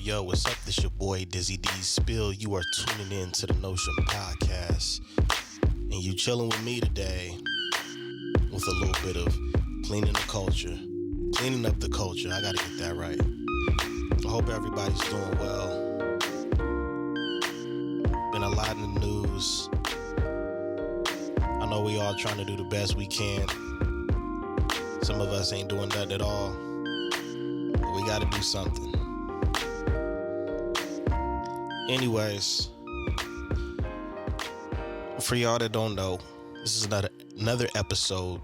Yo, what's up? This your boy Dizzy D Spill. You are tuning in to the Notion Podcast. And you chilling with me today with a little bit of cleaning the culture. Cleaning up the culture. I gotta get that right. I hope everybody's doing well. Been a lot in the news. I know we all trying to do the best we can. Some of us ain't doing nothing at all. But we gotta do something. Anyways, for y'all that don't know, this is another episode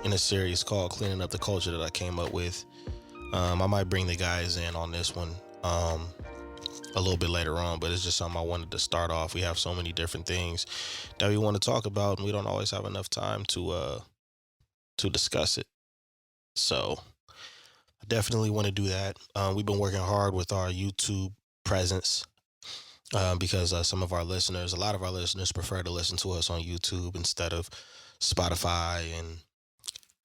in a series called Cleaning Up the Culture that I came up with. I might bring the guys in on this one a little bit later on, but it's just something I wanted to start off. We have so many different things that we want to talk about, and we don't always have enough time to discuss it. So I definitely want to do that. We've been working hard with our YouTube presence. Because a lot of our listeners prefer to listen to us on YouTube instead of Spotify and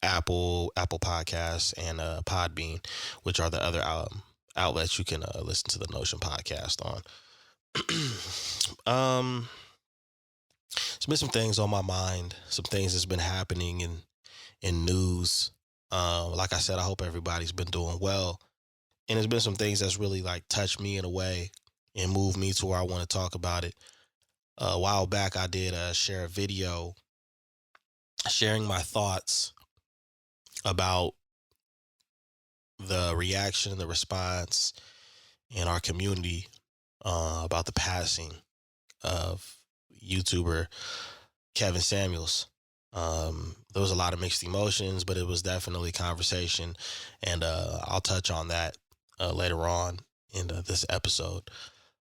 Apple Podcasts and Podbean, which are the other outlets you can listen to the Notion Podcast on. There's been some things on my mind, some things that's been happening in news. Like I said, I hope everybody's been doing well, and there's been some things that's really like touched me in a way and move me to where I want to talk about it. A while back, I did share a video sharing my thoughts about the reaction and the response in our community about the passing of YouTuber Kevin Samuels. There was a lot of mixed emotions, but it was definitely conversation, and I'll touch on that later on in this episode.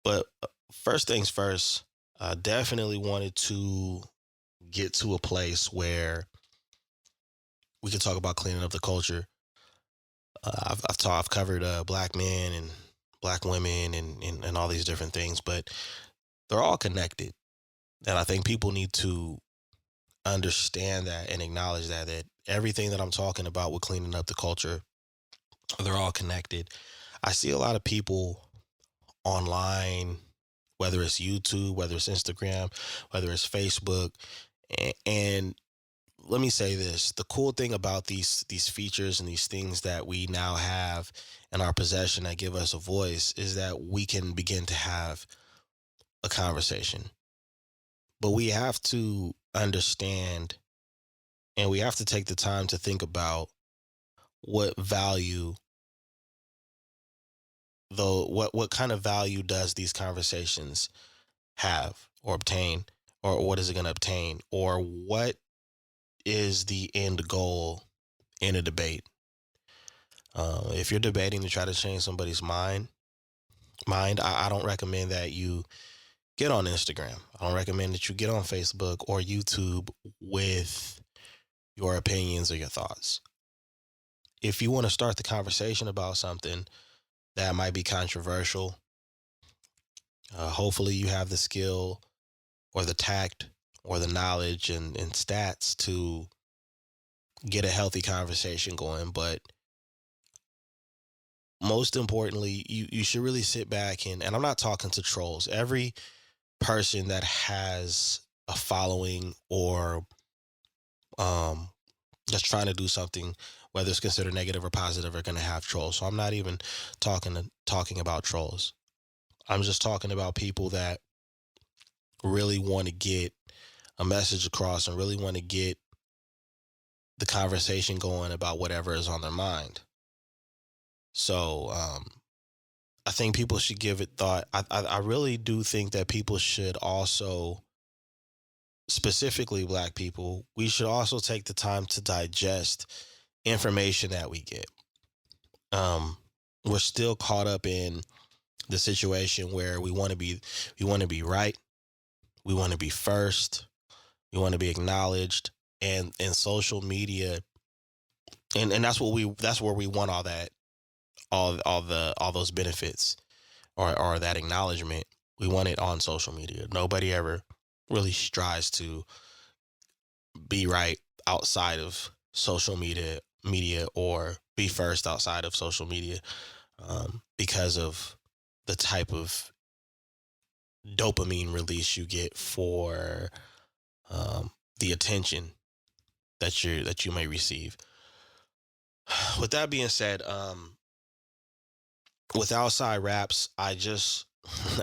But first things first, I definitely wanted to get to a place where we can talk about cleaning up the culture. I've covered black men and black women and all these different things, but they're all connected. And I think people need to understand that and acknowledge that everything that I'm talking about with cleaning up the culture, they're all connected. I see a lot of people online, whether it's YouTube, whether it's Instagram, whether it's Facebook. And let me say this, the cool thing about these features and these things that we now have in our possession that give us a voice is that we can begin to have a conversation. But we have to understand, and we have to take the time to think about what value, though, what kind of value does these conversations have or obtain, or what is it going to obtain, or what is the end goal in a debate? If you're debating to try to change somebody's mind, I don't recommend that you get on Instagram. I don't recommend that you get on Facebook or YouTube with your opinions or your thoughts. If you want to start the conversation about something that might be controversial, hopefully you have the skill or the tact or the knowledge and stats to get a healthy conversation going. But most importantly, you should really sit back and I'm not talking to trolls. Every person that has a following or that's trying to do something, whether it's considered negative or positive, are going to have trolls. So I'm not even talking about trolls. I'm just talking about people that really want to get a message across and really want to get the conversation going about whatever is on their mind. So I think people should give it thought. I really do think that people should also, specifically black people, we should also take the time to digest information that we get. We're still caught up in the situation where we want to be right. We want to be first. We want to be acknowledged. And social media, and that's where we want all that, all those benefits or that acknowledgement. We want it on social media. Nobody ever really strives to be right outside of social media or be first outside of social media. because of the type of dopamine release you get for um, the attention that you may receive. With that being said, with outside raps, I just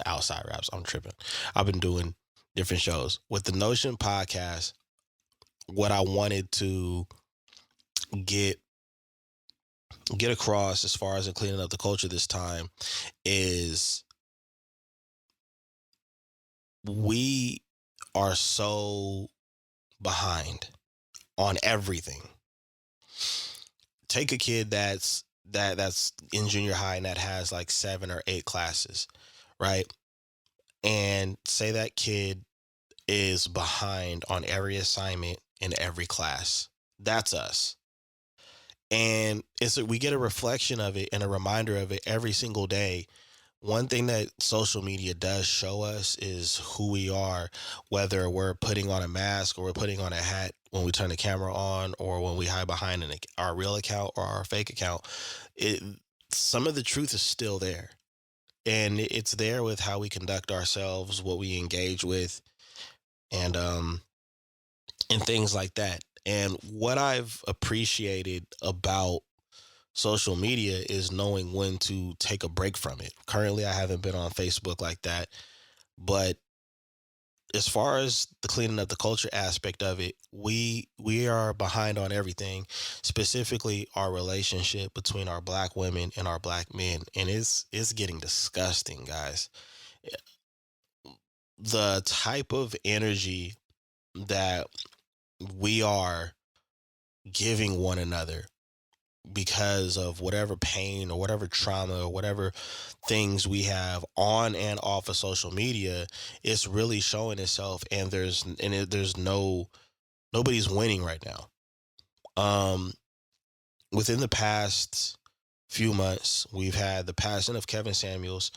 outside raps. I'm tripping. I've been doing different shows with the Notion podcast. What I wanted to get get across as far as in cleaning up the culture this time is we are so behind on everything. Take a kid that's in junior high and that has like 7 or 8 classes, right? And say that kid is behind on every assignment in every class. That's us. And we get a reflection of it and a reminder of it every single day. One thing that social media does show us is who we are, whether we're putting on a mask or we're putting on a hat when we turn the camera on or when we hide behind our real account or our fake account. It Some of the truth is still there. And it's there with how we conduct ourselves, what we engage with, and things like that. And what I've appreciated about social media is knowing when to take a break from it. Currently, I haven't been on Facebook like that, but as far as the cleaning up the culture aspect of it, we are behind on everything, specifically our relationship between our black women and our black men, and it's getting disgusting, guys. The type of energy that we are giving one another because of whatever pain or whatever trauma or whatever things we have on and off of social media, it's really showing itself, and there's nobody's winning right now. Within the past few months, we've had the passing of Kevin Samuels,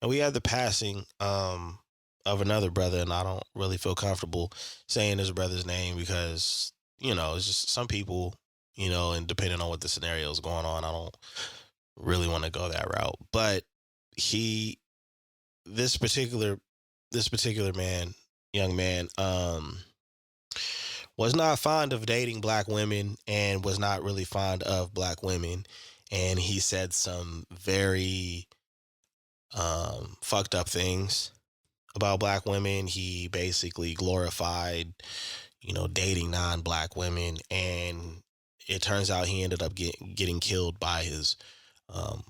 and we had the passing of another brother, and I don't really feel comfortable saying his brother's name because it's just some people, and depending on what the scenario is going on, I don't really want to go that route. But he, this particular man, young man, was not fond of dating black women and was not really fond of black women, and he said some very fucked up things about black women. He basically glorified, dating non-black women, and it turns out he ended up getting killed by his um,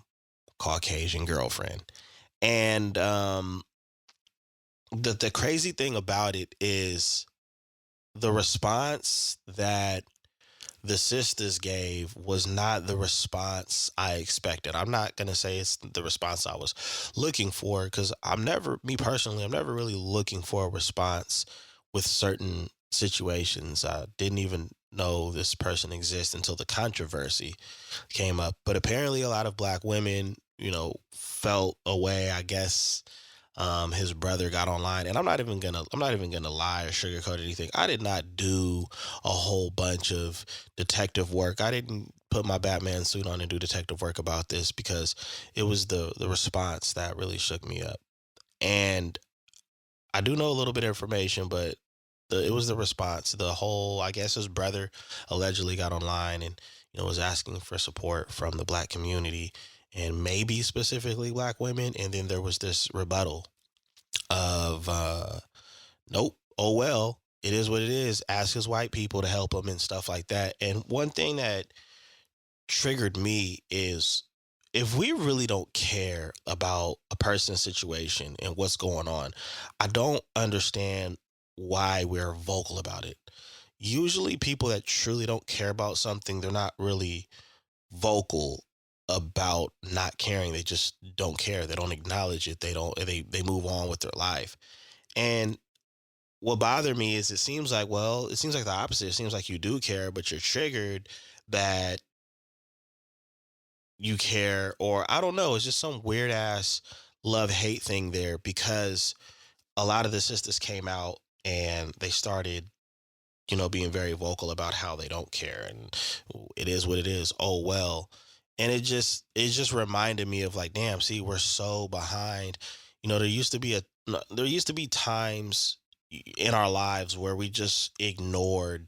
Caucasian girlfriend. And the crazy thing about it is the response that the sisters gave was not the response I expected. I'm not going to say it's the response I was looking for because me personally, I'm never really looking for a response with certain situations. I didn't even know this person exists until the controversy came up. But apparently, a lot of black women, felt a way, I guess. His brother got online, and I'm not even gonna lie or sugarcoat anything. I did not do a whole bunch of detective work. I didn't put my Batman suit on and do detective work about this because it was the response that really shook me up. And I do know a little bit of information, but it was the response. The whole, I guess, his brother allegedly got online and was asking for support from the black community and maybe specifically black women. And then there was this rebuttal of nope, oh well, it is what it is. Ask his white people to help him and stuff like that. And one thing that triggered me is if we really don't care about a person's situation and what's going on, I don't understand why we're vocal about it. Usually people that truly don't care about something, they're not really vocal about not caring. They just don't care. They don't acknowledge it. They move on with their life. And what bothered me is it seems like the opposite. It seems like you do care, but you're triggered that you care, or I don't know, it's just some weird ass love hate thing there because a lot of the sisters came out and they started, being very vocal about how they don't care and it is what it is. Oh well. And it just reminded me of like, damn, see, we're so behind. There used to be times in our lives where we just ignored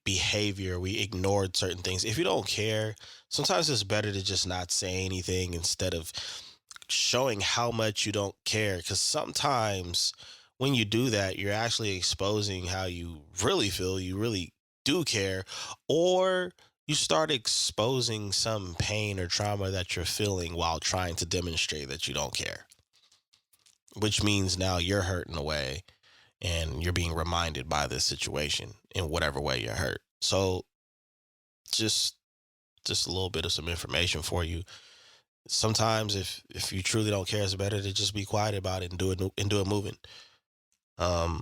behavior, we ignored certain things. If you don't care, sometimes it's better to just not say anything instead of showing how much you don't care. Because sometimes when you do that, you're actually exposing how you really feel. You really do care, or you start exposing some pain or trauma that you're feeling while trying to demonstrate that you don't care, which means now you're hurting away and you're being reminded by this situation in whatever way you're hurt. So just just a little bit of some information for you. Sometimes if you truly don't care, it's better to just be quiet about it and do it moving. Um,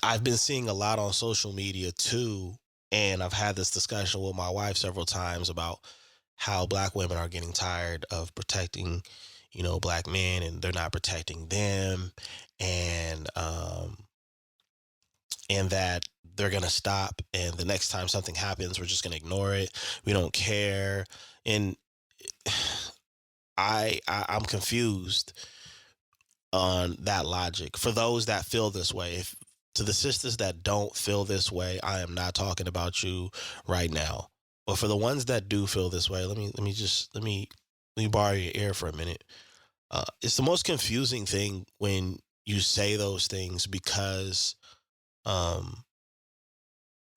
I've been seeing a lot on social media too, and I've had this discussion with my wife several times about how black women are getting tired of protecting, black men, and they're not protecting them, and and that they're gonna stop, and the next time something happens, we're just gonna ignore it. We don't care, and I'm confused on that logic. For those that feel this way, if to the sisters that don't feel this way, I am not talking about you right now. But for the ones that do feel this way, let me borrow your ear for a minute. It's the most confusing thing when you say those things because, um,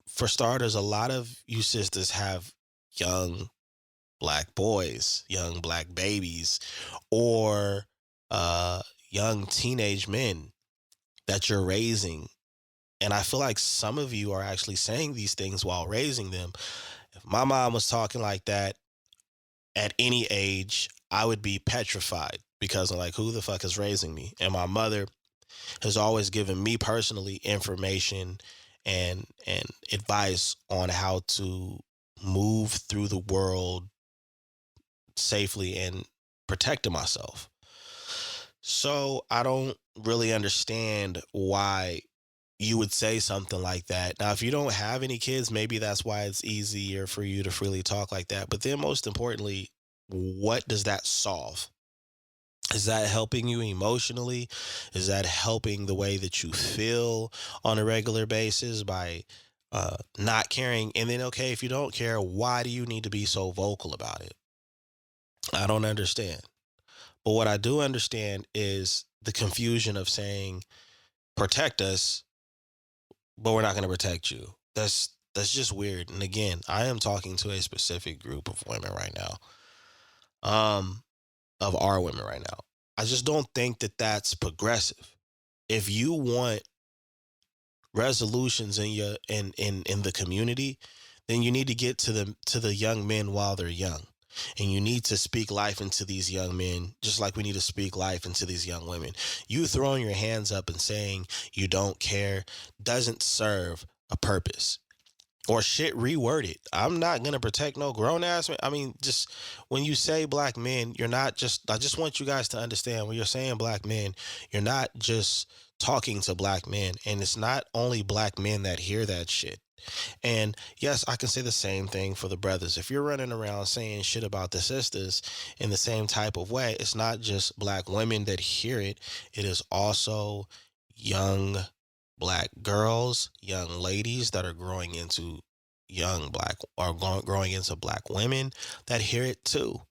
for starters, a lot of you sisters have young black boys, young black babies, or uh, young teenage men that you're raising. And I feel like some of you are actually saying these things while raising them. If my mom was talking like that at any age, I would be petrified because I'm like, who the fuck is raising me? And my mother has always given me personally information and advice on how to move through the world safely and protecting myself. So I don't really understand why you would say something like that. Now, if you don't have any kids, maybe that's why it's easier for you to freely talk like that. But then, most importantly, what does that solve? Is that helping you emotionally? Is that helping the way that you feel on a regular basis by not caring? And then, okay, if you don't care, why do you need to be so vocal about it? I don't understand. But what I do understand is the confusion of saying, protect us, but we're not going to protect you. That's just weird. And again, I am talking to a specific group of women right now. Of our women right now. I just don't think that that's progressive. If you want resolutions in the community, then you need to get to the young men while they're young. And you need to speak life into these young men, just like we need to speak life into these young women. You throwing your hands up and saying you don't care doesn't serve a purpose. Or shit, reword it. I'm not gonna protect no grown ass man. I mean, just when you say black men, you're not just. I just want you guys to understand when you're saying black men, you're not just talking to black men, and it's not only black men that hear that shit. And yes, I can say the same thing for the brothers. If you're running around saying shit about the sisters in the same type of way, it's not just black women that hear it. It is also young black girls, young ladies that are growing into growing into black women that hear it too.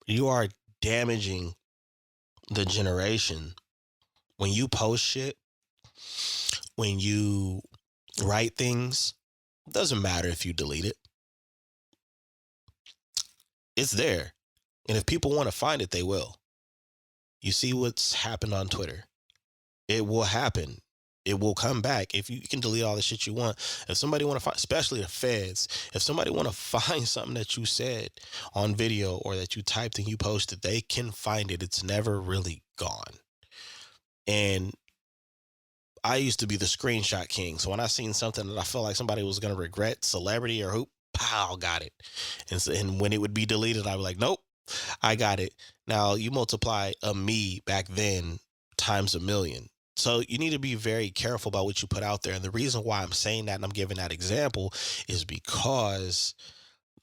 You are damaging the generation when you post shit, when you write things. It doesn't matter if you delete it. It's there. And if people want to find it, they will. You see what's happened on Twitter. It will happen. It will come back. If you can delete all the shit you want. If somebody want to find, especially the feds, if somebody want to find something that you said on video or that you typed and you posted, they can find it. It's never really gone. And I used to be the screenshot king. So when I seen something that I felt like somebody was going to regret, celebrity or who, pow, got it. And when it would be deleted, I'd be like, nope, I got it. Now you multiply a me back then times a million. So you need to be very careful about what you put out there. And the reason why I'm saying that and I'm giving that example is because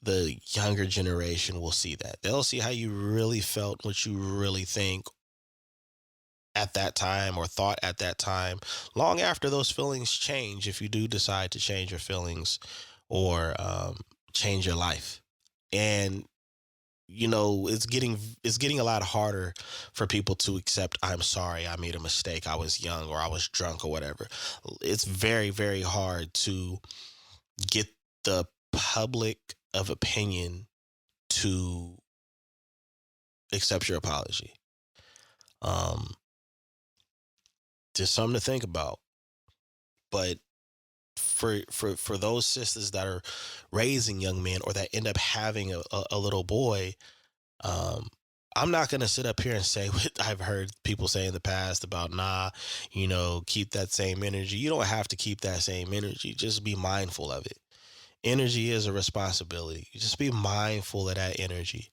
the younger generation will see that. They'll see how you really felt, what you really think at that time or thought at that time, long after those feelings change, if you do decide to change your feelings or change your life. And it's getting a lot harder for people to accept, I'm sorry, I made a mistake, I was young or I was drunk or whatever. It's very, very hard to get the public of opinion to accept your apology. um just something to think about. But for those sisters that are raising young men or that end up having a little boy, um I'm not going to sit up here and say what I've heard people say in the past about, nah, keep that same energy. You don't have to keep that same energy. Just be mindful of it. Energy is a responsibility. Just be mindful of that energy,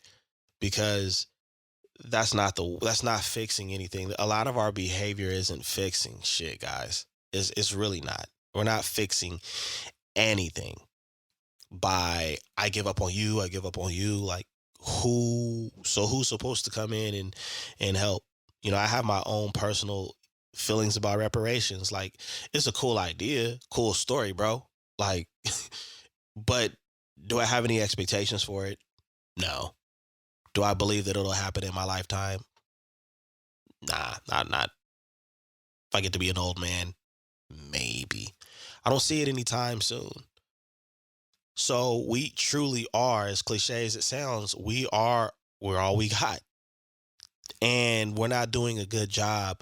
because that's not fixing anything. A lot of our behavior isn't fixing shit, guys. It's really not. We're not fixing anything by, I give up on you, I give up on you. Like, who's supposed to come in and help? I have my own personal feelings about reparations. Like, it's a cool idea, cool story, bro. Like, but do I have any expectations for it? No. Do I believe that it'll happen in my lifetime? Nah, not. If I get to be an old man, maybe. I don't see it anytime soon. So we truly are, as cliche as it sounds, we're all we got. And we're not doing a good job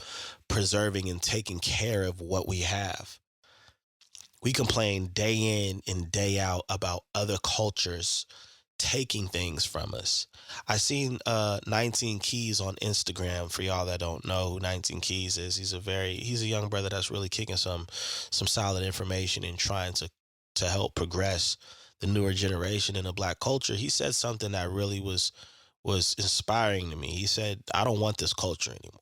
preserving and taking care of what we have. We complain day in and day out about other cultures taking things from us. I seen 19 Keys on Instagram. For y'all that don't know who 19 Keys is, he's a young brother that's really kicking some solid information and trying to help progress the newer generation in the black culture. He said something that really was inspiring to me. He said, I don't want this culture anymore.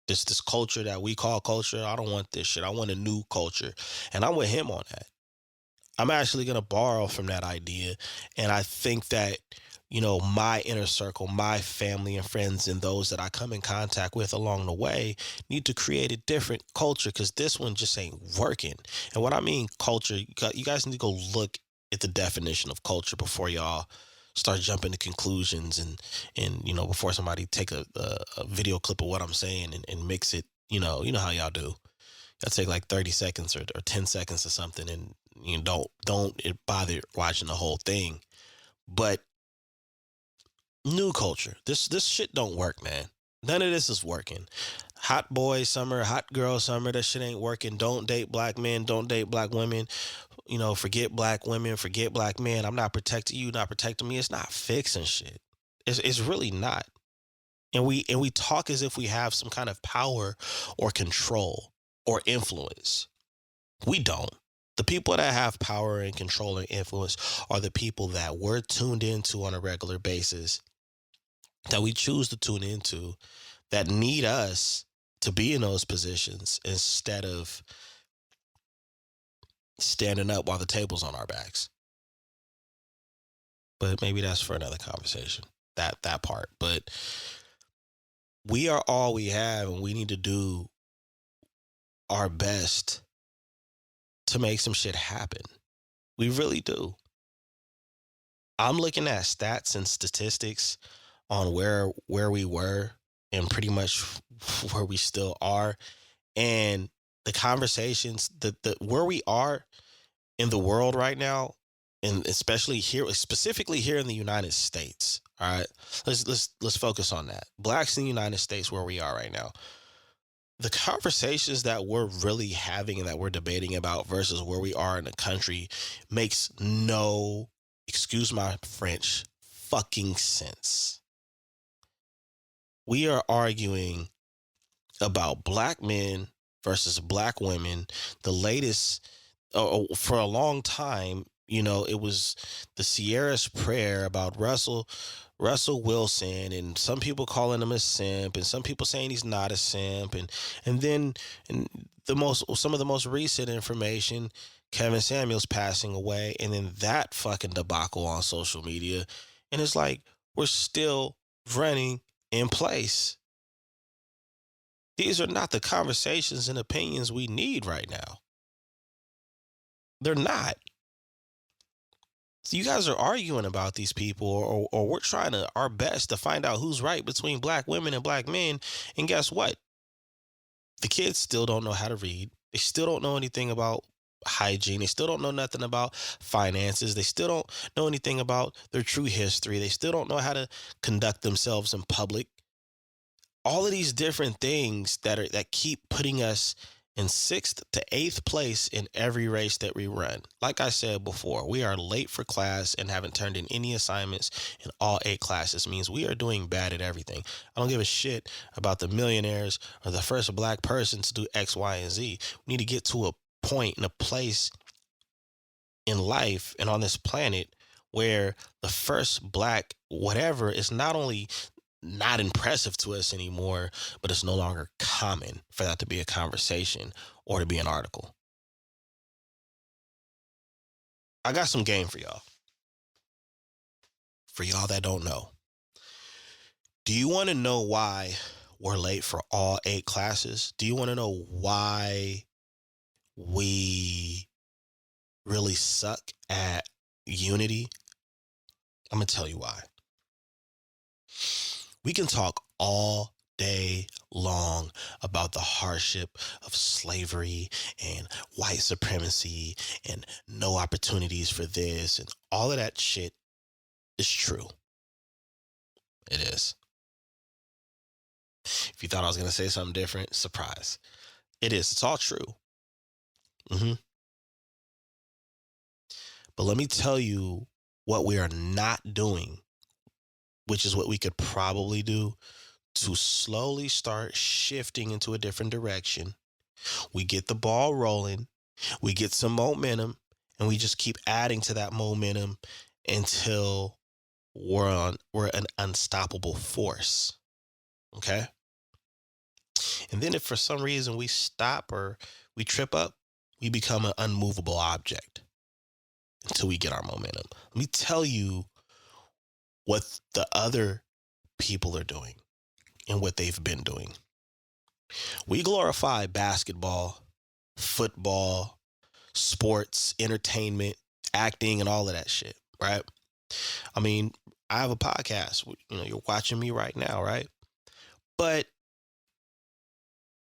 This culture that we call culture, I don't want this shit. I want a new culture. And I'm with him on that. I'm actually going to borrow from that idea. And I think that, my inner circle, my family and friends, and those that I come in contact with along the way need to create a different culture, because this one just ain't working. And what I mean, culture, you guys need to go look at the definition of culture before y'all start jumping to conclusions, and before somebody take a video clip of what I'm saying and mix it. You know how y'all do. Y'all take like 30 seconds or 10 seconds or something, and don't it bother watching the whole thing. But new culture, this shit don't work, man. None of this is working. Hot boy summer, hot girl summer, that shit ain't working. Don't date black men, don't date black women. Forget black women, forget black men. I'm not protecting you, not protecting me. It's not fixing shit. It's really not. And we talk as if we have some kind of power or control or influence. We don't. The people that have power and control and influence are the people that we're tuned into on a regular basis, that we choose to tune into, that need us to be in those positions instead of standing up while the table's on our backs. But maybe that's for another conversation. That part. But we are all we have, and we need to do our best to make some shit happen. We really do. I'm looking at stats and statistics on where we were and pretty much where we still are, and the conversations, the where we are in the world right now, and especially here, specifically here in the United States. All right, let's focus on that. Blacks in the United States, where we are right now. The conversations that we're really having and that we're debating about versus where we are in the country makes no, excuse my French, fucking sense. We are arguing about black men versus black women. The latest, for a long time, it was the Sierra's prayer about Russell Wilson, and some people calling him a simp, and some people saying he's not a simp, and then and some of the most recent information Kevin Samuels passing away, and then that fucking debacle on social media. And it's like, we're still running in place. These are not the conversations and opinions we need right now. They're not. So you guys are arguing about these people, or we're trying to our best to find out who's right between black women and black men. And guess what? The kids still don't know how to read. They still don't know anything about hygiene. They still don't know nothing about finances. They still don't know anything about their true history. They still don't know how to conduct themselves in public. All of these different things that keep putting us in sixth to eighth place in every race that we run. Like I said before, we are late for class and haven't turned in any assignments in all eight classes. Means we are doing bad at everything. I don't give a shit about the millionaires or the first black person to do X, Y, and Z. We need to get to a point and a place in life and on this planet where the first black whatever is not only not impressive to us anymore, but it's no longer common for that to be a conversation or to be an article. I got some game for y'all. For y'all that don't know, do you want to know why we're late for all eight classes? Do you want to know why we really suck at unity? I'm going to tell you why. We can talk all day long about the hardship of slavery and white supremacy and no opportunities for this, and all of that shit is true. It is. If you thought I was going to say something different, surprise. It is. It's all true. hmm But let me tell you what we are not doing, which is what we could probably do to slowly start shifting into a different direction. We get the ball rolling, we get some momentum, and we just keep adding to that momentum until we're an unstoppable force. Okay? And then if for some reason we stop or we trip up, we become an unmovable object until we get our momentum. Let me tell you what the other people are doing and what they've been doing. We glorify basketball, football, sports, entertainment, acting, and all of that shit, right? I mean, I have a podcast. You're watching me right now, right? But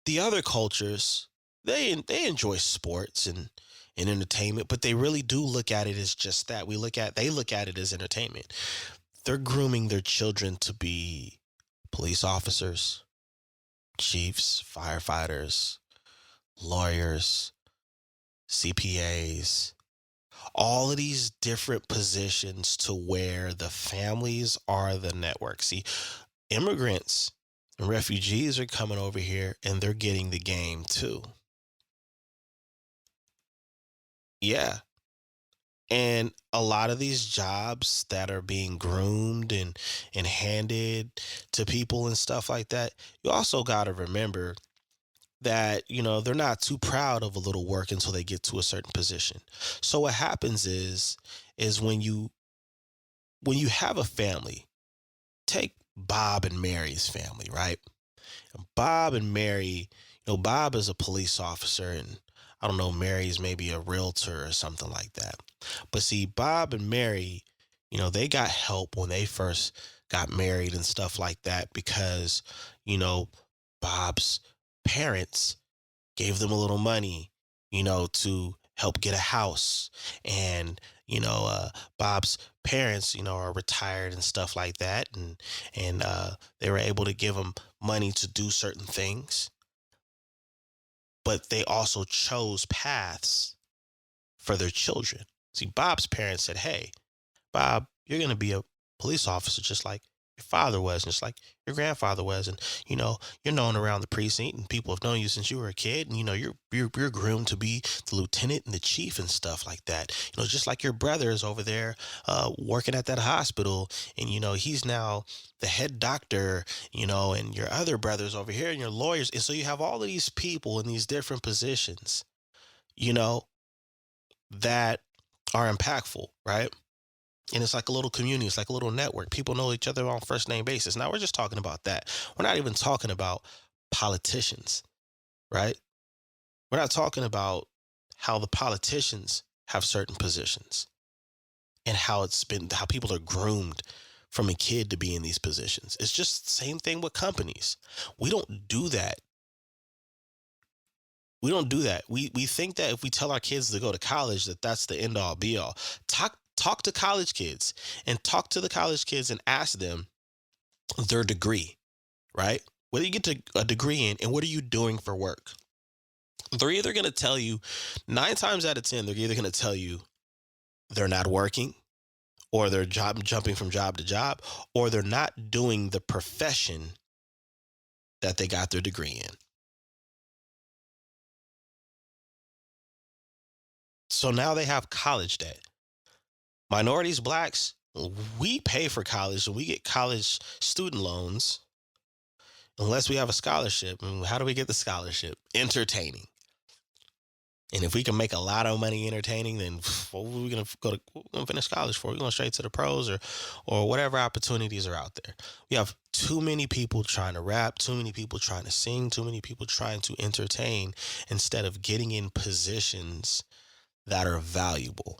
the other cultures, they enjoy sports and entertainment, but they really do look at it as just that. They look at it as entertainment. They're grooming their children to be police officers, chiefs, firefighters, lawyers, CPAs, all of these different positions to where the families are the network. See, immigrants and refugees are coming over here and they're getting the game too. Yeah. And a lot of these jobs that are being groomed and handed to people and stuff like that, you also got to remember that they're not too proud of a little work until they get to a certain position. So what happens is when you have a family, take Bob and Mary's family, right? Bob and Mary, Bob is a police officer, and I don't know, Mary's maybe a realtor or something like that. But see, Bob and Mary, they got help when they first got married and stuff like that because, you know, Bob's parents gave them a little money, to help get a house. And, Bob's parents, are retired and stuff like that. And they were able to give him money to do certain things, but they also chose paths for their children. See, Bob's parents said, "Hey, Bob, you're going to be a police officer just like your father was, and just like your grandfather was. And, you're known around the precinct and people have known you since you were a kid. And, you're groomed to be the lieutenant and the chief and stuff like that. Just like your brother is over there working at that hospital. And, he's now the head doctor, and your other brothers over here and your lawyers. And so you have all of these people in these different positions, you know, that are impactful, right? And it's like a little community, it's like a little network. People know each other on first name basis. Now we're just talking about that. We're not even talking about politicians, right? We're not talking about how the politicians have certain positions and how people are groomed from a kid to be in these positions. It's just the same thing with companies. We don't do that. We don't do that. We think that if we tell our kids to go to college, that that's the end all be all. Talk to college kids and talk to the college kids and ask them their degree, right? What do you get a degree in, and what are you doing for work? They're either going to tell you, 9 times out of 10, they're either going to tell you they're not working, or they're jumping from job to job, or they're not doing the profession that they got their degree in. So now they have college debt. Minorities, blacks, we pay for college and we get college student loans unless we have a scholarship. And how do we get the scholarship? Entertaining. And if we can make a lot of money entertaining, then what are we gonna finish college for? We're going straight to the pros, or whatever opportunities are out there. We have too many people trying to rap, too many people trying to sing, too many people trying to entertain instead of getting in positions that are valuable.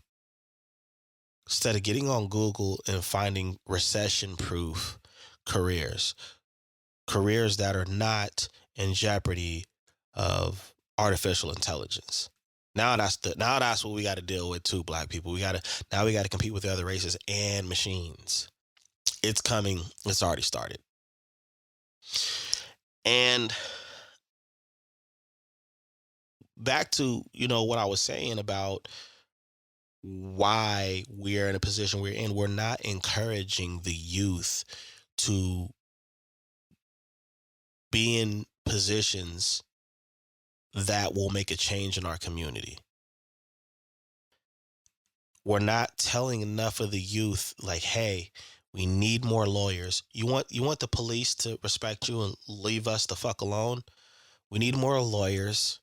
Instead of getting on Google and finding recession proof careers, careers that are not in jeopardy of artificial intelligence. Now that's what we got to deal with too, black people. We got to compete with the other races and machines. It's coming. It's already started. And back to, what I was saying about why we're in a position we're in. We're not encouraging the youth to be in positions that will make a change in our community. We're not telling enough of the youth, like, hey, we need more lawyers. You want the police to respect you and leave us the fuck alone? We need more lawyers.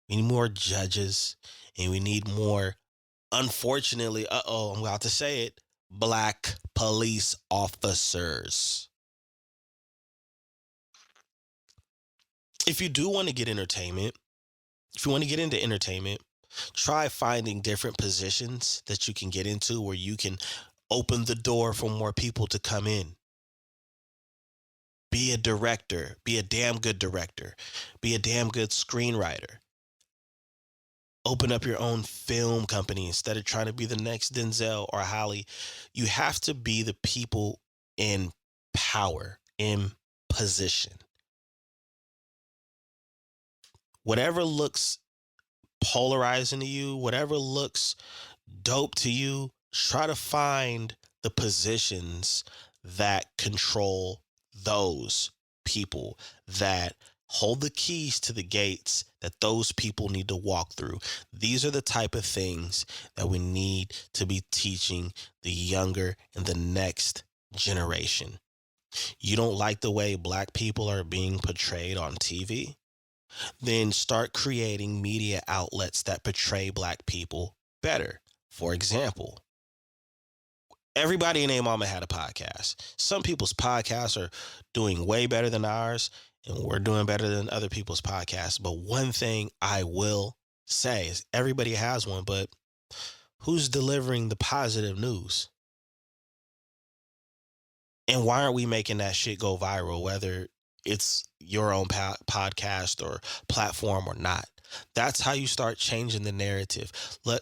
We need more judges, and we need more, unfortunately, I'm about to say it, black police officers. If you do want to get entertainment, if you want to get into entertainment, try finding different positions that you can get into where you can open the door for more people to come in. Be a director, be a damn good director, be a damn good screenwriter. Open up your own film company instead of trying to be the next Denzel or Holly. You have to be the people in power, in position. Whatever looks polarizing to you, whatever looks dope to you, try to find the positions that control those people, that hold the keys to the gates that those people need to walk through. These are the type of things that we need to be teaching the younger and the next generation. You don't like the way black people are being portrayed on TV? Then start creating media outlets that portray black people better. For example, everybody and their mama had a podcast. Some people's podcasts are doing way better than ours, and we're doing better than other people's podcasts. But one thing I will say is everybody has one, but who's delivering the positive news? And why aren't we making that shit go viral, whether it's your own podcast or platform or not? That's how you start changing the narrative.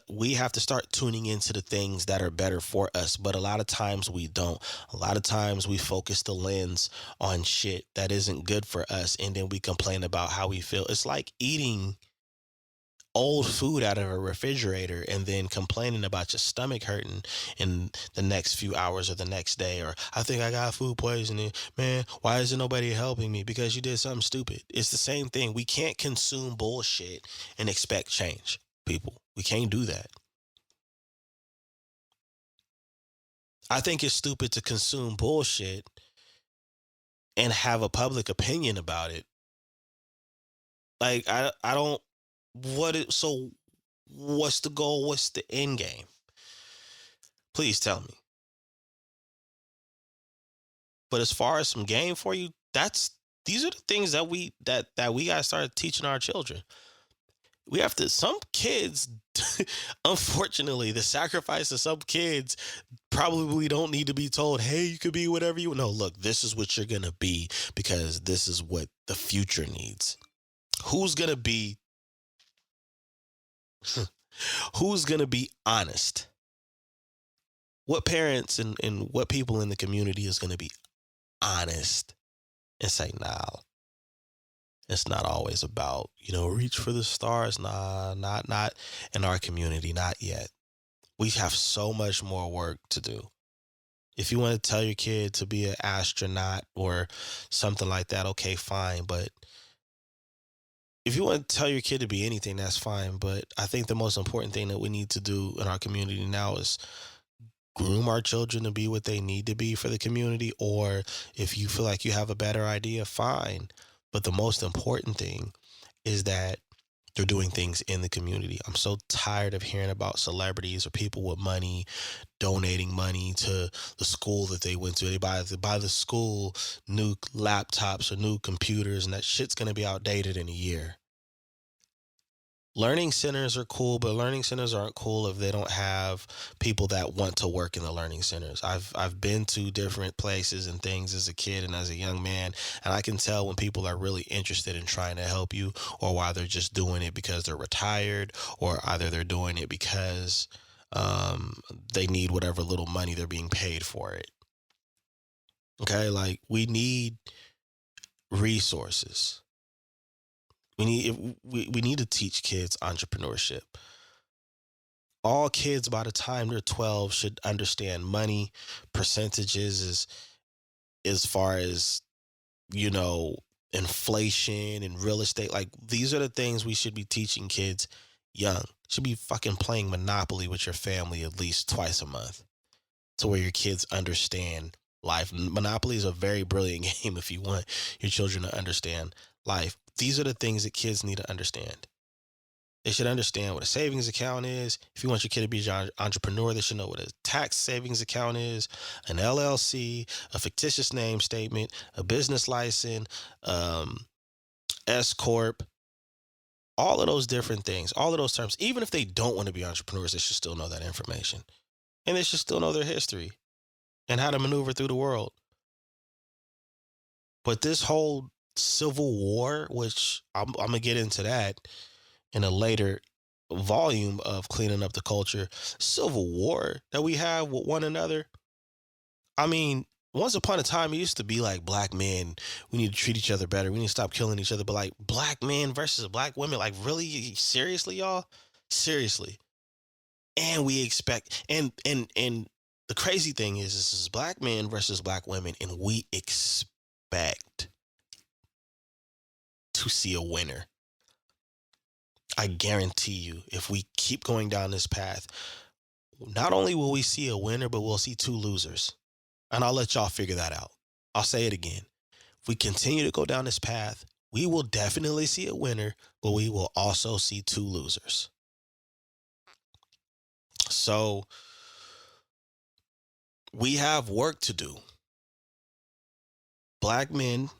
We have to start tuning into the things that are better for us, but a lot of times we don't. A lot of times we focus the lens on shit that isn't good for us, and then we complain about how we feel. It's like eating old food out of a refrigerator and then complaining about your stomach hurting in the next few hours or the next day, or I think I got food poisoning. Man, why isn't nobody helping me? Because you did something stupid. It's the same thing. We can't consume bullshit and expect change, people. We can't do that. I think it's stupid to consume bullshit and have a public opinion about it. Like, I don't, what it, so What's the goal? What's the end game? Please tell me. But as far as some game for you, these are the things that we gotta start teaching our children. We have to some kids unfortunately the sacrifice of some kids probably don't need to be told, hey, you could be whatever you no, look, this is what you're gonna be because this is what the future needs. Who's gonna be who's gonna be honest? What parents and what people in the community is gonna be honest and say, nah, it's not always about, reach for the stars. Nah, not in our community, not yet. We have so much more work to do. If you want to tell your kid to be an astronaut or something like that, okay, fine. But if you want to tell your kid to be anything, that's fine. But I think the most important thing that we need to do in our community now is groom our children to be what they need to be for the community. Or if you feel like you have a better idea, fine. But the most important thing is that they're doing things in the community. I'm so tired of hearing about celebrities or people with money donating money to the school that they went to. They buy the school new laptops or new computers, and that shit's gonna be outdated in a year. Learning centers are cool, but learning centers aren't cool if they don't have people that want to work in the learning centers. I've been to different places and things as a kid and as a young man, and I can tell when people are really interested in trying to help you, or why they're just doing it because they're retired, or either they're doing it because they need whatever little money they're being paid for it. Okay, like we need resources. We need to teach kids entrepreneurship. All kids by the time they're 12 should understand money, percentages as far as, you know, inflation and real estate. Like these are the things we should be teaching kids young. Should be fucking playing Monopoly with your family at least twice a month to where your kids understand life. Monopoly is a very brilliant game if you want your children to understand life. These are the things that kids need to understand. They should understand what a savings account is. If you want your kid to be an entrepreneur, they should know what a tax savings account is, an LLC, a fictitious name statement, a business license, um, S corp, all of those different things, all of those terms. Even if they don't want to be entrepreneurs, they should still know that information, and they should still know their history and how to maneuver through the world. But this whole civil war, which I'm gonna get into that in a later volume of cleaning up the culture, civil war that we have with one another. I mean, once upon a time, it used to be like black men, we need to treat each other better. We need to stop killing each other. But like black men versus black women, like really seriously, y'all? Seriously. And we expect and the crazy thing is this is black men versus black women, and we expect to see a winner. I guarantee you, if we keep going down this path, not only will we see a winner, but we'll see two losers. And I'll let y'all figure that out. I'll say it again. If we continue to go down this path, we will definitely see a winner, but we will also see two losers. So we have work to do. Black men,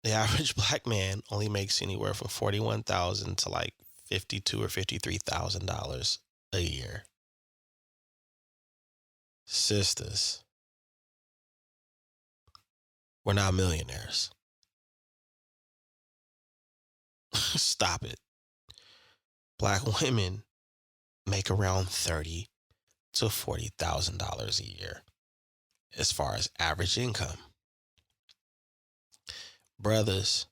the average black man only makes anywhere from 41,000 to like 52 or $53,000 a year. Sisters, we're not millionaires. Stop it. Black women make around 30 to $40,000 a year as far as average income. Brothers,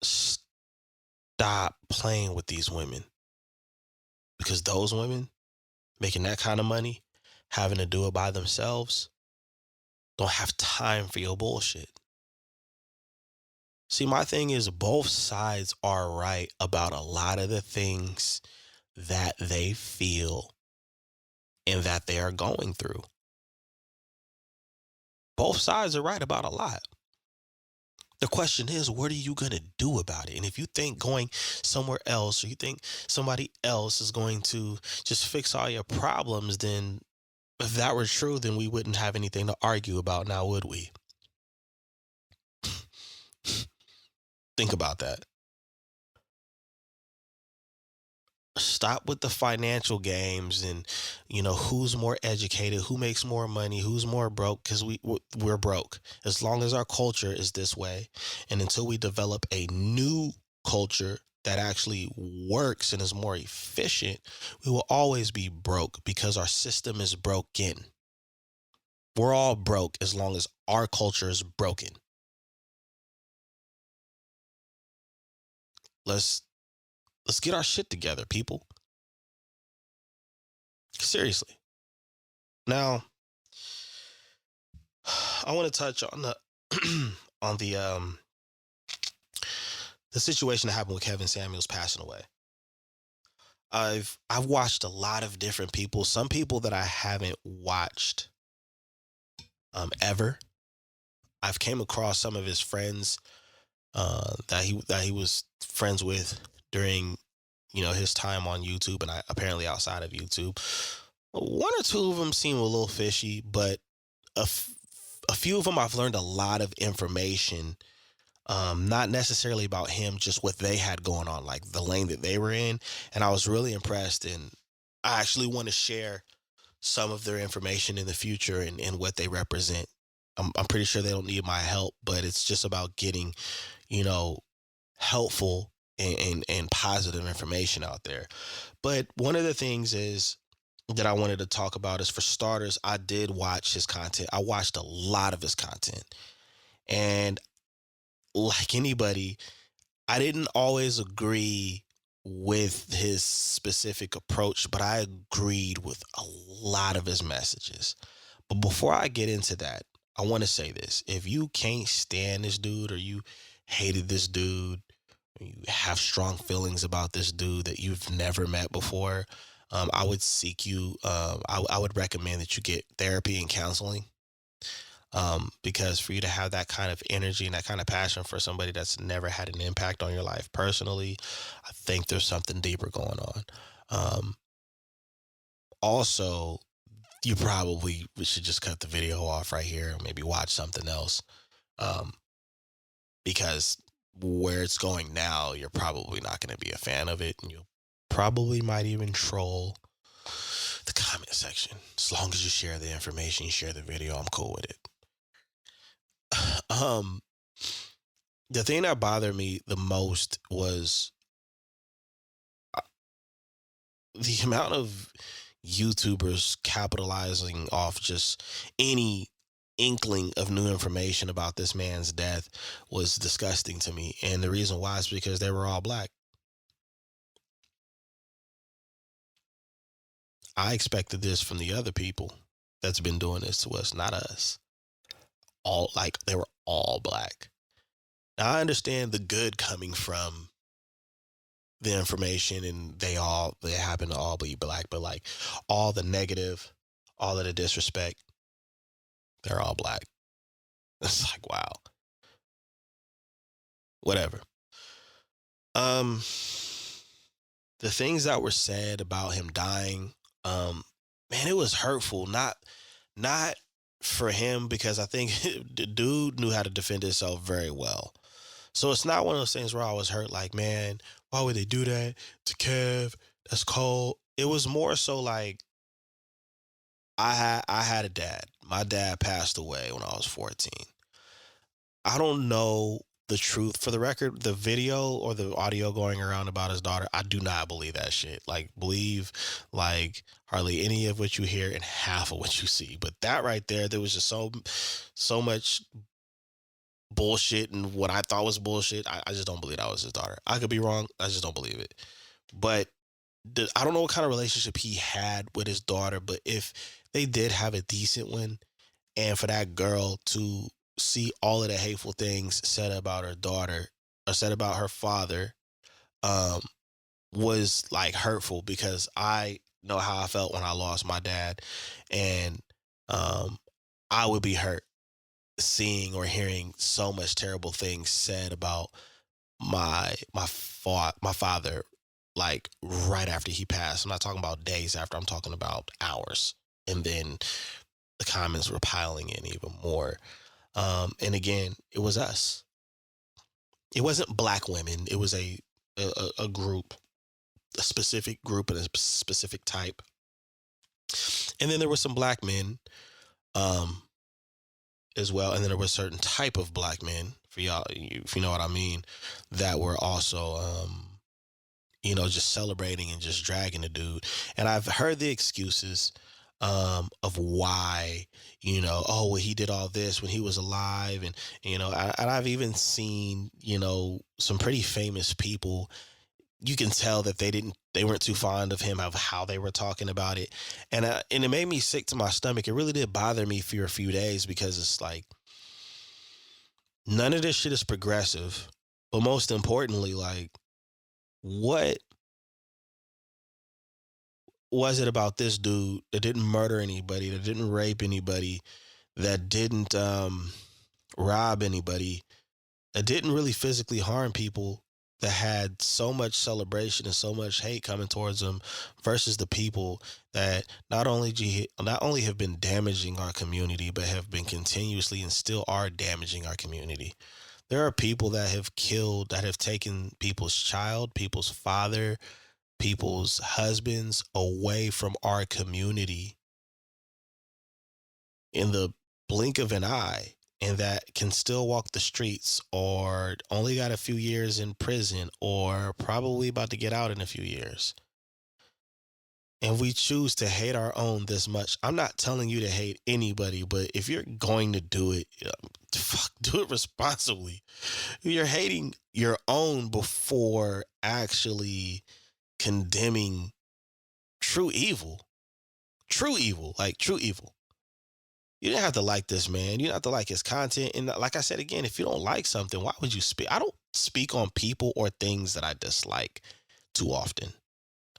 stop playing with these women, because those women making that kind of money, having to do it by themselves, don't have time for your bullshit. See, my thing is both sides are right about a lot of the things that they feel and that they are going through. Both sides are right about a lot. The question is, what are you going to do about it? And if you think going somewhere else, or you think somebody else is going to just fix all your problems, then if that were true, then we wouldn't have anything to argue about now, would we? Think about that. Stop with the financial games and who's more educated, who makes more money, who's more broke, because we're broke as long as our culture is this way. And until we develop a new culture that actually works and is more efficient, we will always be broke because our system is broken. We're all broke as long as our culture is broken. Let's let's get our shit together, people. Seriously. Now, I want to touch on the on the situation that happened with Kevin Samuels passing away. I've watched a lot of different people. Some people that I haven't watched ever. I've came across some of his friends that he was friends with during his time on YouTube, and apparently outside of YouTube. One or two of them seem a little fishy, but a, f- a few of them I've learned a lot of information, not necessarily about him, just what they had going on, like the lane that they were in. And I was really impressed. And I actually want to share some of their information in the future and what they represent. I'm pretty sure they don't need my help, but it's just about getting, you know, helpful and positive information out there. But one of the things is that I wanted to talk about is, for starters, I did watch his content. I watched a lot of his content. And like anybody, I didn't always agree with his specific approach, but I agreed with a lot of his messages. But before I get into that, I want to say this. If you can't stand this dude, or you hated this dude, or you have strong feelings about this dude that you've never met before, I would seek you. I would recommend that you get therapy and counseling, because for you to have that kind of energy and that kind of passion for somebody that's never had an impact on your life personally, I think there's something deeper going on. Um, Also, you probably should just cut the video off right here, or maybe watch something else, um, because where it's going now, you're probably not going to be a fan of it, and you probably might even troll the comment section. As long as you share the information, you share the video, I'm cool with it. um, the thing that bothered me the most was uh, the amount of YouTubers capitalizing off just any inkling of new information about this man's death was disgusting to me. And the reason why is because they were all black. I expected this from the other people that's been doing this to us, not us. All, like, they were all black. Now I understand the good coming from the information, and they happen to all be black, but like all the negative, all of the disrespect, they're all black. It's like, wow, whatever. Um, the things that were said about him dying, um, man, it was hurtful. Not for him, because I think the dude knew how to defend himself very well. So it's not one of those things where I was hurt, like, man, why would they do that to Kev? That's cold. It was more so like, I had a dad. My dad passed away when I was 14. I don't know the truth. For the record, the video or the audio going around about his daughter, I do not believe that shit. Like, believe like hardly any of what you hear and half of what you see. But that right there was just so much bullshit, and what I thought was bullshit. I just don't believe that was his daughter. I could be wrong. I just don't believe it. But I don't know what kind of relationship he had with his daughter, but if they did have a decent one, and for that girl to see all of the hateful things said about her daughter, or said about her father, um, was like hurtful, because I know how I felt when I lost my dad, and um, I would be hurt. seeing or hearing so much terrible things said about my father, like right after he passed. I'm not talking about days after, I'm talking about hours. And then the comments were piling in even more. And again, it was us. It wasn't black women. It was a group, a specific group and a specific type. And then there were some black men um, as well. And then there was a certain type of black men, for y'all, if you know what I mean, that were also, just celebrating and just dragging the dude. And I've heard the excuses of why, oh, well, he did all this when he was alive. And, and I've even seen, some pretty famous people. You can tell that they weren't too fond of him, of how they were talking about it. And it made me sick to my stomach. It really did bother me for a few days, because it's like, none of this shit is progressive. But most importantly, like, what was it about this dude that didn't murder anybody, that didn't rape anybody, that didn't rob anybody, that didn't really physically harm people, that had so much celebration and so much hate coming towards them, versus the people that not only have been damaging our community, but have been continuously and still are damaging our community? There are people that have killed, that have taken people's child, people's father, people's husbands away from our community in the blink of an eye, and that can still walk the streets, or only got a few years in prison, or probably about to get out in a few years. And we choose to hate our own this much. I'm not telling you to hate anybody, but if you're going to do it, fuck, do it responsibly. You're hating your own before actually condemning true evil. True evil, like true evil. You didn't have to like this man. You don't have to like his content. And like I said again, if you don't like something, why would you speak? I don't speak on people or things that I dislike too often.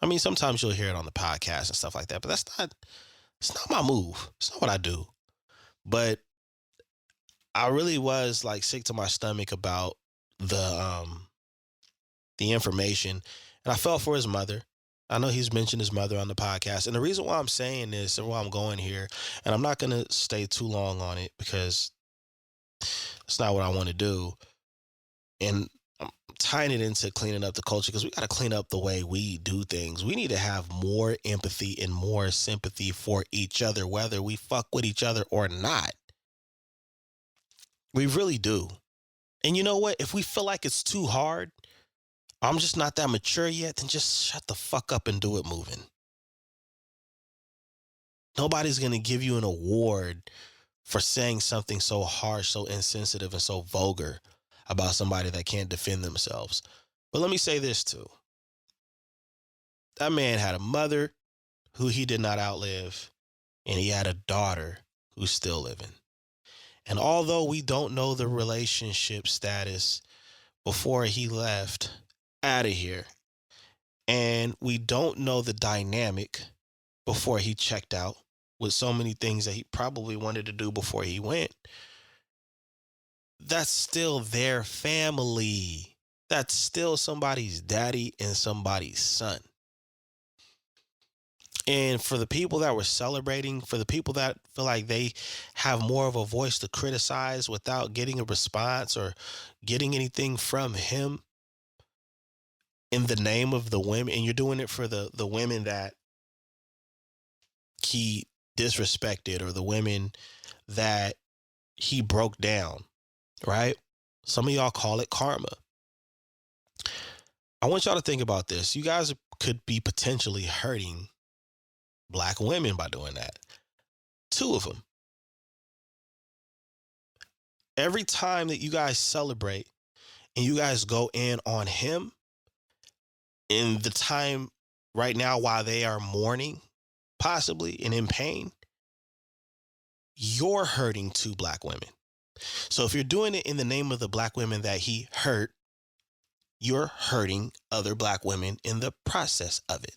I mean, sometimes you'll hear it on the podcast and stuff like that, but it's not my move. It's not what I do. But I really was like sick to my stomach about the information, and I felt for his mother. I know he's mentioned his mother on the podcast, and the reason why I'm saying this and why I'm going here, and I'm not going to stay too long on it, because it's not what I want to do, and I'm tying it into cleaning up the culture, because we got to clean up the way we do things. We need to have more empathy and more sympathy for each other, whether we fuck with each other or not. We really do. And you know what? If we feel like it's too hard, I'm just not that mature yet, then just shut the fuck up and do it moving. Nobody's going to give you an award for saying something so harsh, so insensitive, and so vulgar about somebody that can't defend themselves. But let me say this too. That man had a mother who he did not outlive, and he had a daughter who's still living. And although we don't know the relationship status before he left out of here, and we don't know the dynamic before he checked out, with so many things that he probably wanted to do before he went, that's still their family. That's still somebody's daddy and somebody's son. And for the people that were celebrating, for the people that feel like they have more of a voice to criticize without getting a response or getting anything from him in the name of the women, and you're doing it for the women that he disrespected, or the women that he broke down, right? Some of y'all call it karma. I want y'all to think about this. You guys could be potentially hurting black women by doing that. Two of them. Every time that you guys celebrate and you guys go in on him in the time right now while they are mourning, possibly, and in pain, you're hurting two black women. So if you're doing it in the name of the black women that he hurt, you're hurting other black women in the process of it.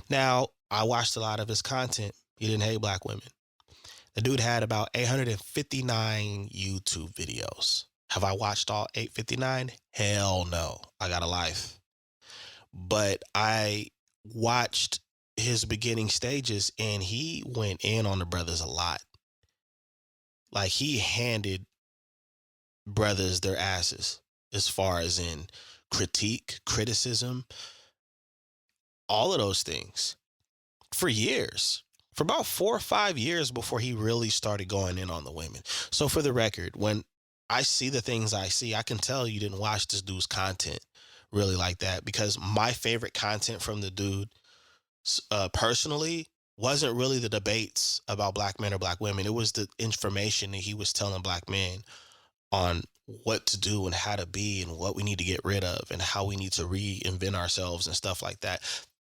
Now, I watched a lot of his content. He didn't hate black women. The dude had about 859 YouTube videos. Have I watched all 859? Hell no. I got a life. But I watched his beginning stages and he went in on the brothers a lot. Like he handed brothers their asses as far as in critique, criticism, all of those things for years. For about 4 or 5 years before he really started going in on the women. So for the record, when I see the things I see, I can tell you didn't watch this dude's content really like that, because my favorite content from the dude personally wasn't really the debates about black men or black women. It was the information that he was telling black men on what to do and how to be and what we need to get rid of and how we need to reinvent ourselves and stuff like that.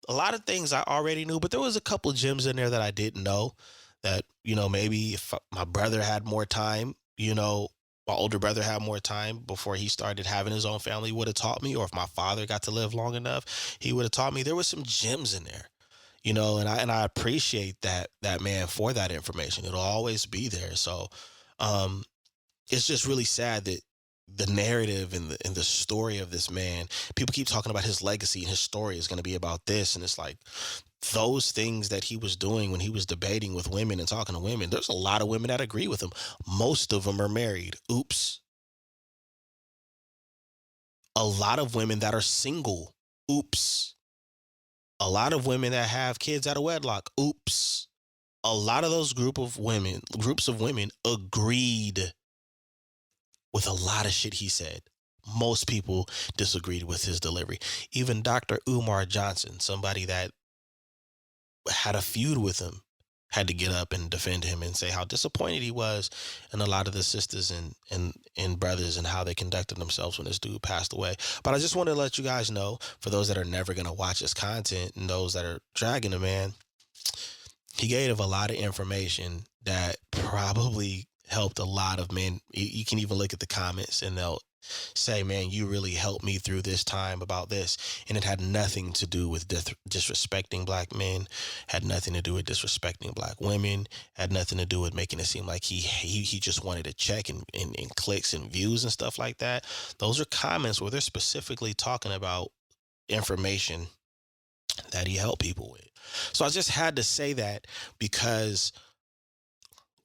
A lot of things I already knew, but there was a couple of gems in there that I didn't know that, maybe if my brother had more time, my older brother had more time before he started having his own family, would have taught me, or if my father got to live long enough, he would have taught me. There was some gems in there, and I appreciate that man for that information. It'll always be there. So, um, it's just really sad that the narrative and the story of this man, people keep talking about his legacy and his story is going to be about this, and it's like those things that he was doing when he was debating with women and talking to women, there's a lot of women that agree with him. Most of them are married. Oops. A lot of women that are single. Oops. A lot of women that have kids out of wedlock. Oops. A lot of those groups of women agreed with a lot of shit he said. Most people disagreed with his delivery. Even Dr. Umar Johnson, somebody that had a feud with him, had to get up and defend him and say how disappointed he was in a lot of the sisters and brothers and how they conducted themselves when this dude passed away. But I just want to let you guys know, for those that are never going to watch his content and those that are dragging the man, he gave a lot of information that probably helped a lot of men. You can even look at the comments and they'll say, man, you really helped me through this time about this. And it had nothing to do with disrespecting black men, had nothing to do with disrespecting black women, had nothing to do with making it seem like he just wanted to check and clicks and views and stuff like that. Those are comments where they're specifically talking about information that he helped people with. So I just had to say that, because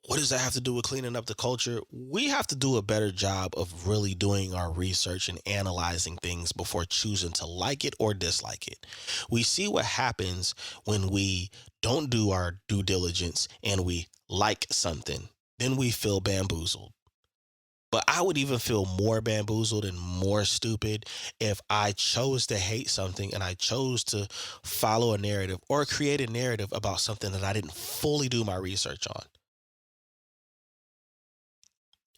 what does that have to do with cleaning up the culture? We have to do a better job of really doing our research and analyzing things before choosing to like it or dislike it. We see what happens when we don't do our due diligence and we like something. Then we feel bamboozled. But I would even feel more bamboozled and more stupid if I chose to hate something and I chose to follow a narrative or create a narrative about something that I didn't fully do my research on.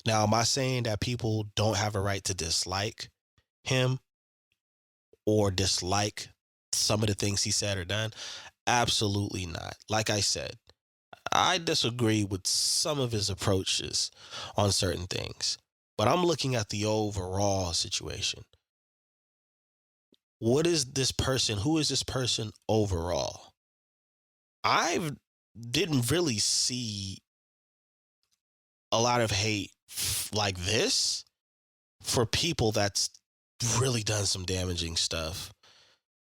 Now, am I saying that people don't have a right to dislike him or dislike some of the things he said or done? Absolutely not. Like I said, I disagree with some of his approaches on certain things, but I'm looking at the overall situation. What is this person? Who is this person overall? I didn't really see a lot of hate like this for people that's really done some damaging stuff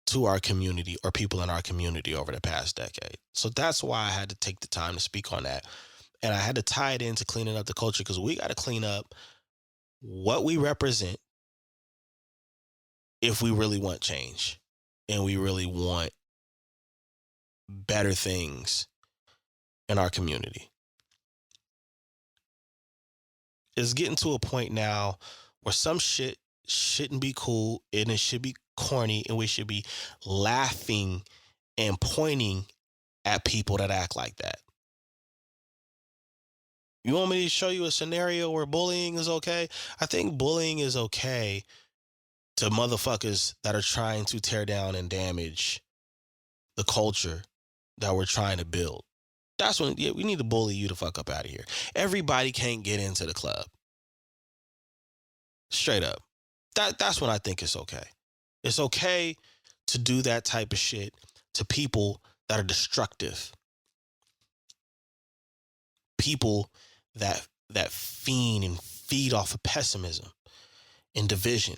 to our community or people in our community over the past decade. So that's why I had to take the time to speak on that. And I had to tie it into cleaning up the culture, because we got to clean up what we represent if we really want change and we really want better things in our community. It's getting to a point now where some shit shouldn't be cool and it should be corny, and we should be laughing and pointing at people that act like that. You want me to show you a scenario where bullying is okay? I think bullying is okay to motherfuckers that are trying to tear down and damage the culture that we're trying to build. That's when, yeah, we need to bully you the fuck up out of here. Everybody can't get into the club. Straight up. That's when I think it's okay. It's okay to do that type of shit to people that are destructive. people that fiend and feed off of pessimism and division.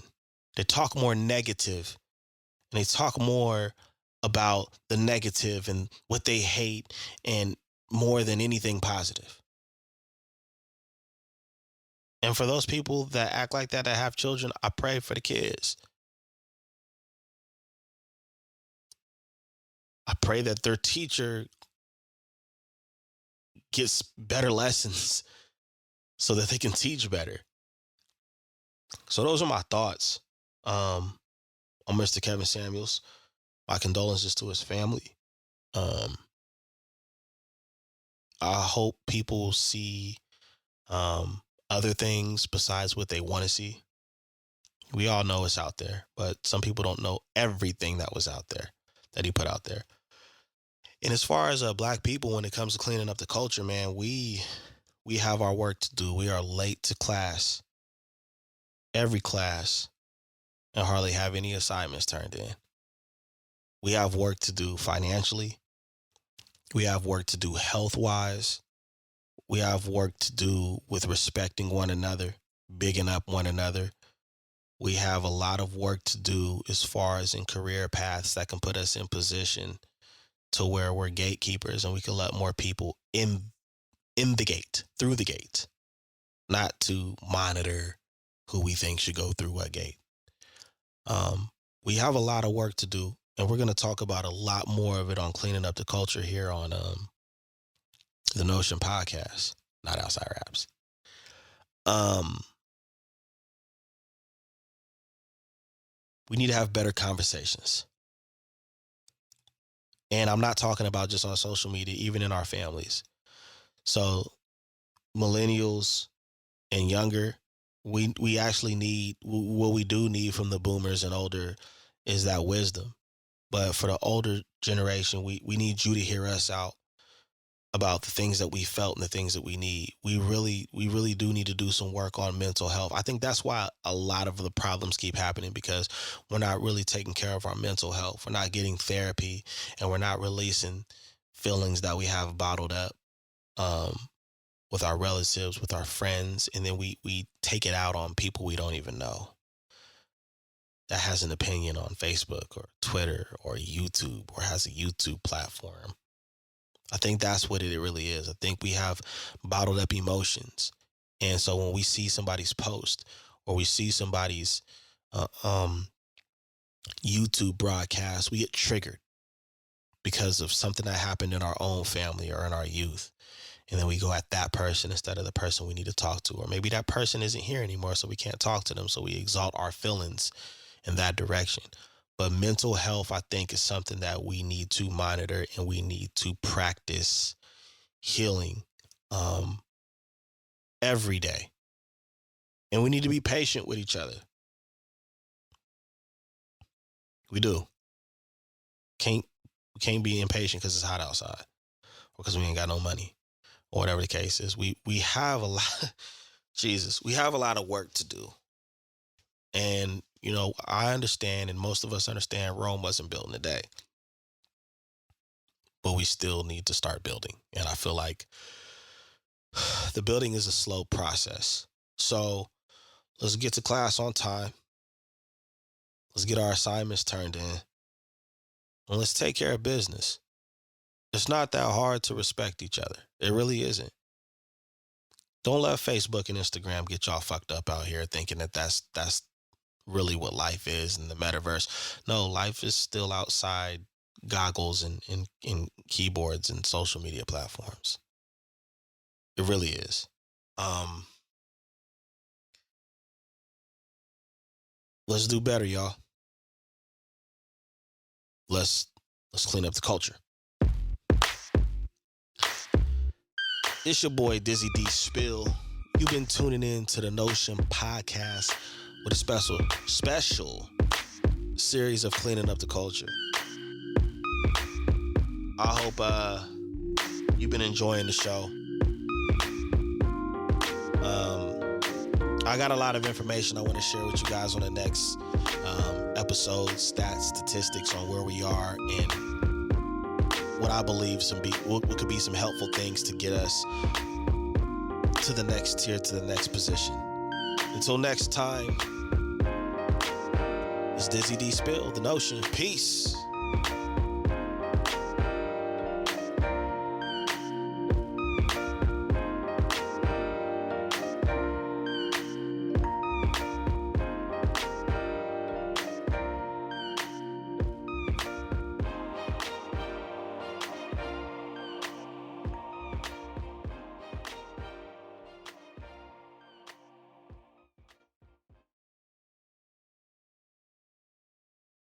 They talk more negative, and they talk more about the negative and what they hate, and more than anything positive. And for those people that act like that have children, I pray for the kids. I pray that their teacher gets better lessons so that they can teach better. So those are my thoughts on Mr. Kevin Samuels. My condolences to his family. Um, I hope people see other things besides what they want to see. We all know it's out there, but some people don't know everything that was out there, that he put out there. And as far as black people, when it comes to cleaning up the culture, man, we have our work to do. We are late to class, every class, and hardly have any assignments turned in. We have work to do financially. We have work to do health-wise. We have work to do with respecting one another, bigging up one another. We have a lot of work to do as far as in career paths that can put us in position to where we're gatekeepers and we can let more people in the gate, through the gate, not to monitor who we think should go through what gate. We have a lot of work to do, and we're going to talk about a lot more of it on cleaning up the culture here on the Notion podcast, not Outside Raps. We need to have better conversations. And I'm not talking about just on social media, even in our families. So millennials and younger, we actually need, what we do need from the boomers and older is that wisdom. But for the older generation, we need you to hear us out about the things that we felt and the things that we need. We really do need to do some work on mental health. I think that's why a lot of the problems keep happening, because we're not really taking care of our mental health. We're not getting therapy, and we're not releasing feelings that we have bottled up with our relatives, with our friends, and then we take it out on people we don't even know that has an opinion on Facebook or Twitter or YouTube or has a YouTube platform. I think that's what it really is. I think we have bottled up emotions. And so when we see somebody's post or we see somebody's YouTube broadcast, we get triggered because of something that happened in our own family or in our youth. And then we go at that person instead of the person we need to talk to. Or maybe that person isn't here anymore, so we can't talk to them. So we exalt our feelings in that direction. But mental health, I think, is something that we need to monitor, and we need to practice healing every day. And we need to be patient with each other. We do. We can't be impatient because it's hot outside or because we ain't got no money or whatever the case is. We have a lot, Jesus, we have a lot of work to do. And, you know, I understand, and most of us understand, Rome wasn't built in a day. But we still need to start building. And I feel like the building is a slow process. So let's get to class on time. Let's get our assignments turned in. And let's take care of business. It's not that hard to respect each other. It really isn't. Don't let Facebook and Instagram get y'all fucked up out here thinking that that's really what life is in the metaverse. No, life is still outside goggles and keyboards and social media platforms. It really is. Let's do better, y'all. Let's clean up the culture. It's your boy Dizzy D Spill. You've been tuning in to the Notion podcast with a special series of cleaning up the culture. I hope you've been enjoying the show. I got a lot of information I want to share with you guys on the next episode, stats, statistics on where we are and what I believe what could be some helpful things to get us to the next tier, to the next position. Until next time, it's Dizzy D Spill, The Notion. Peace.